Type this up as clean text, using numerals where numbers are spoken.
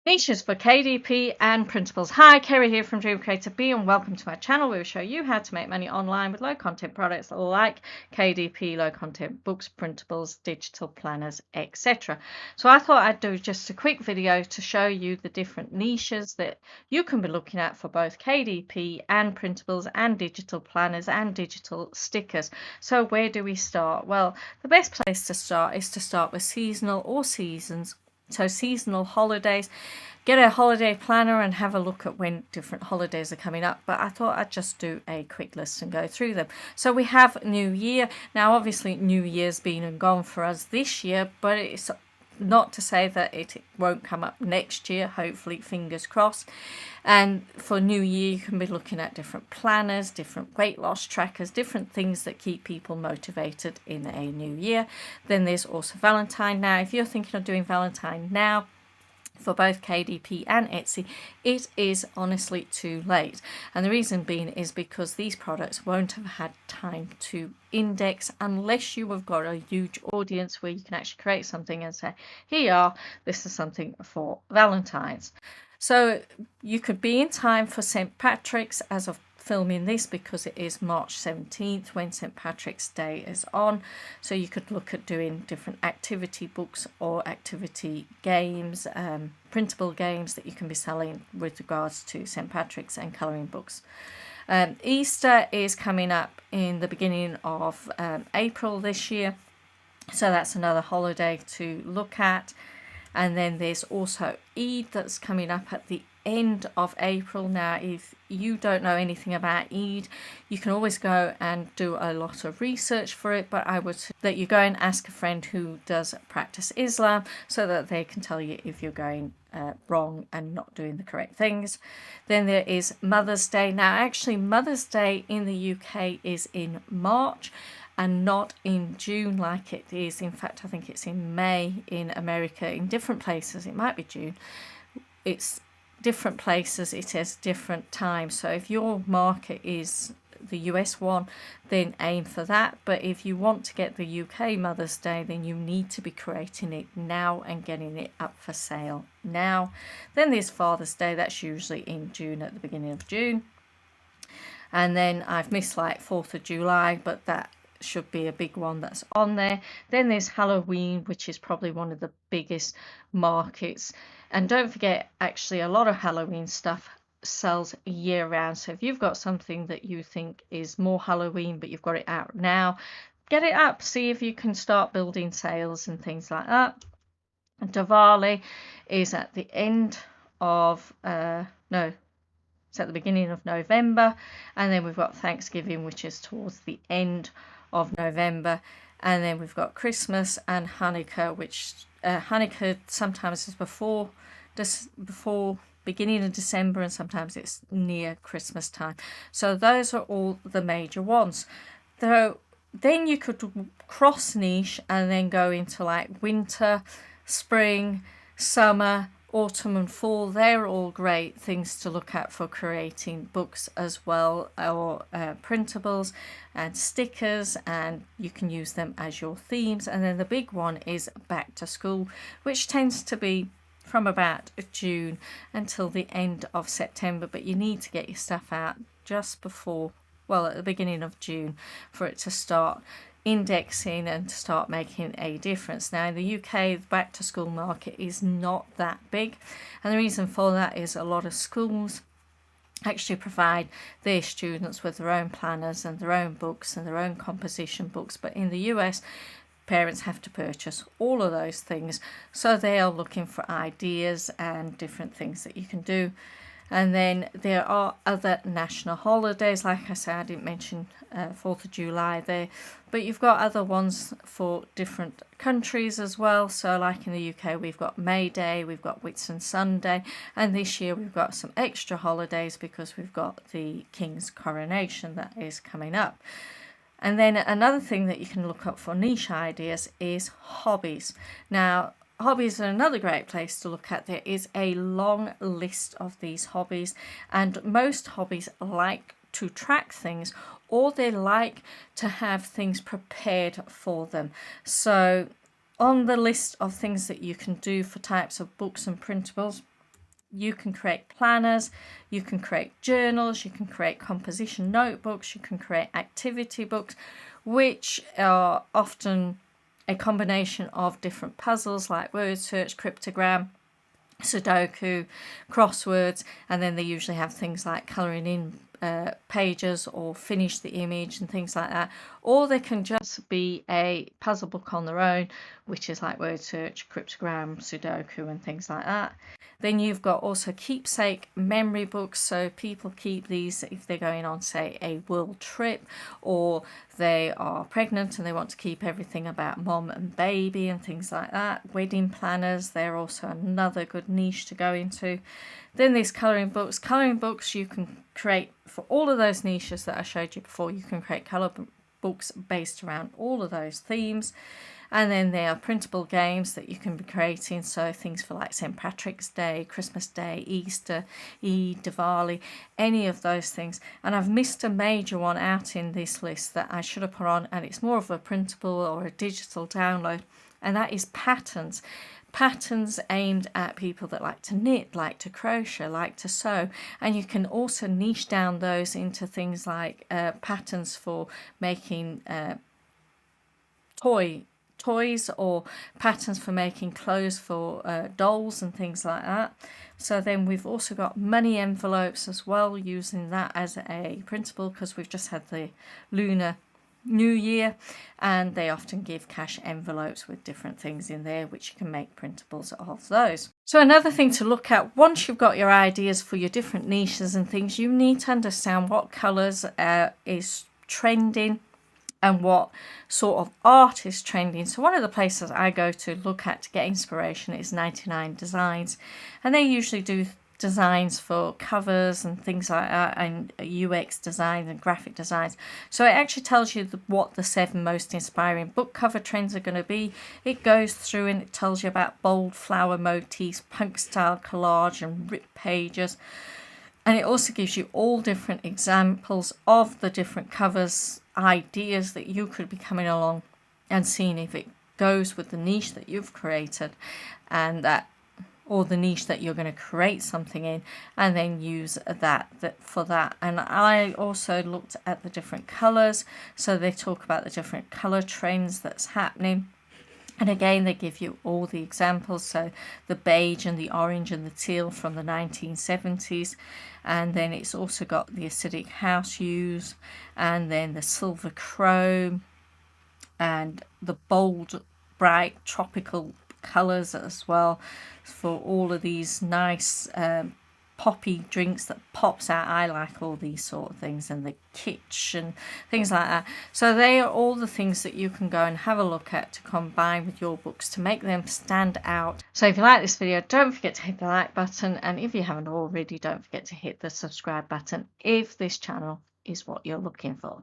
Niches for KDP and Printables. Hi, Kerry here from Dream Creator B, and welcome to my channel where we show you how to make money online with low content products like KDP, low content books, printables, digital planners, etc. So I thought I'd do just a quick video to show you the different niches that you can be looking at for both KDP and printables and digital planners and digital stickers. So where do we start? Well, the best place to start is to start with seasonal or seasons. So seasonal holidays, get a holiday planner and have a look at when different holidays are coming up. But I thought I'd just do a quick list and go through them. So we have New Year. Now obviously New Year's been and gone for us this year, but it's not to say that it won't come up next year, hopefully, fingers crossed. And for New Year, you can be looking at different planners, different weight loss trackers, different things that keep people motivated in a new year. Then there's also Valentine. Now, if you're thinking of doing Valentine now, for both KDP and Etsy, it is honestly too late. And the reason being is because these products won't have had time to index unless you have got a huge audience where you can actually create something and say, here you are, this is something for Valentine's. So you could be in time for St. Patrick's as of filming this, because it is March 17th when St. Patrick's Day is on. So you could look at doing different activity books or activity games, printable games that you can be selling with regards to St. Patrick's, and colouring books. Easter is coming up in the beginning of April this year, so that's another holiday to look at. And then there's also Eid that's coming up at the end of April. Now, if you don't know anything about Eid, you can always go and do a lot of research for it, but I would that you go and ask a friend who does practice Islam so that they can tell you if you're going wrong and not doing the correct things. Then there is Mother's Day. Now actually Mother's Day in the UK is in March and not in June like it is. In fact, I think it's in May in America. In different places it might be June. It's different places, it has different times. So if your market is the US one, then aim for that. But if you want to get the UK Mother's Day, then you need to be creating it now and getting it up for sale now. Then there's Father's Day, that's usually in June, at the beginning of June. And then I've missed like 4th of July, but that should be a big one that's on there. Then there's Halloween, which is probably one of the biggest markets. And don't forget, actually a lot of Halloween stuff sells year round. So if you've got something that you think is more Halloween but you've got it out now, get it up, see if you can start building sales and things like that. And Diwali is at the end of it's at the beginning of November, and then we've got Thanksgiving, which is towards the end of November. And then we've got Christmas and Hanukkah, which Hanukkah sometimes is before beginning of December, and sometimes it's near Christmas time. So those are all the major ones. Though then you could cross niche and then go into like winter, spring, summer, autumn and fall. They're all great things to look at for creating books as well, or printables and stickers, and you can use them as your themes. And then the big one is back to school, which tends to be from about June until the end of September, but you need to get your stuff out just before, well, at the beginning of June, for it to start indexing and to start making a difference. Now in the UK, the back to school market is not that big, and the reason for that is a lot of schools actually provide their students with their own planners and their own books and their own composition books. But in the US, parents have to purchase all of those things, so they are looking for ideas and different things that you can do. And then there are other national holidays. Like I said, I didn't mention 4th of July there, but you've got other ones for different countries as well. So like in the UK, we've got May Day, we've got Whitsunday, and this year we've got some extra holidays because we've got the King's coronation that is coming up. And then another thing that you can look up for niche ideas is Hobbies. Now, Hobbies are another great place to look at. There is a long list of these hobbies, and most hobbies like to track things, or they like to have things prepared for them. So on the list of things that you can do for types of books and printables, You can create planners, you can create journals, you can create composition notebooks, you can create activity books, which are often a combination of different puzzles like word search, cryptogram, Sudoku, crosswords, and then they usually have things like colouring in pages or finish the image and things like that. Or they can just be a puzzle book on their own, which is like word search, cryptogram, Sudoku, and things like that. Then you've got also keepsake memory books, so people keep these if they're going on, say, a world trip, or they are pregnant and they want to keep everything about mom and baby and things like that. Wedding planners, they're also another good niche to go into. Then there's colouring books. Colouring books you can create for all of those niches that I showed you before. You can create colour books based around all of those themes. And then there are printable games that you can be creating, so things for like St. Patrick's Day, Christmas Day, Easter, Eid, Diwali, any of those things. And I've missed a major one out in this list that I should have put on, and it's more of a printable or a digital download, and that is patterns. Patterns aimed at people that like to knit, like to crochet, like to sew, and you can also niche down those into things like patterns for making toys, or patterns for making clothes for dolls and things like that. So then we've also got money envelopes as well, using that as a printable because we've just had the Lunar New Year, and they often give cash envelopes with different things in there, which you can make printables of those. So another thing to look at, once you've got your ideas for your different niches and things, you need to understand what colours is trending and what sort of art is trending. So one of the places I go to look at to get inspiration is 99 Designs, and they usually do designs for covers and things like that, and UX designs and graphic designs. So it actually tells you what the 7 most inspiring book cover trends are going to be. It goes through and it tells you about bold flower motifs, punk style collage, and ripped pages. And it also gives you all different examples of the different covers, ideas that you could be coming along and seeing if it goes with the niche that you've created, and that, or the niche that you're going to create something in, and then use that for that. And I also looked at the different colors, so they talk about the different color trends that's happening. And again, they give you all the examples, so the beige and the orange and the teal from the 1970s. And then it's also got the acidic house hues, and then the silver chrome, and the bold, bright, tropical colours as well, for all of these nice poppy drinks that pops out. I like all these sort of things, and the kitsch and things like that. So they are all the things that you can go and have a look at to combine with your books to make them stand out. So if you like this video, don't forget to hit the like button, and if you haven't already, don't forget to hit the subscribe button if this channel is what you're looking for.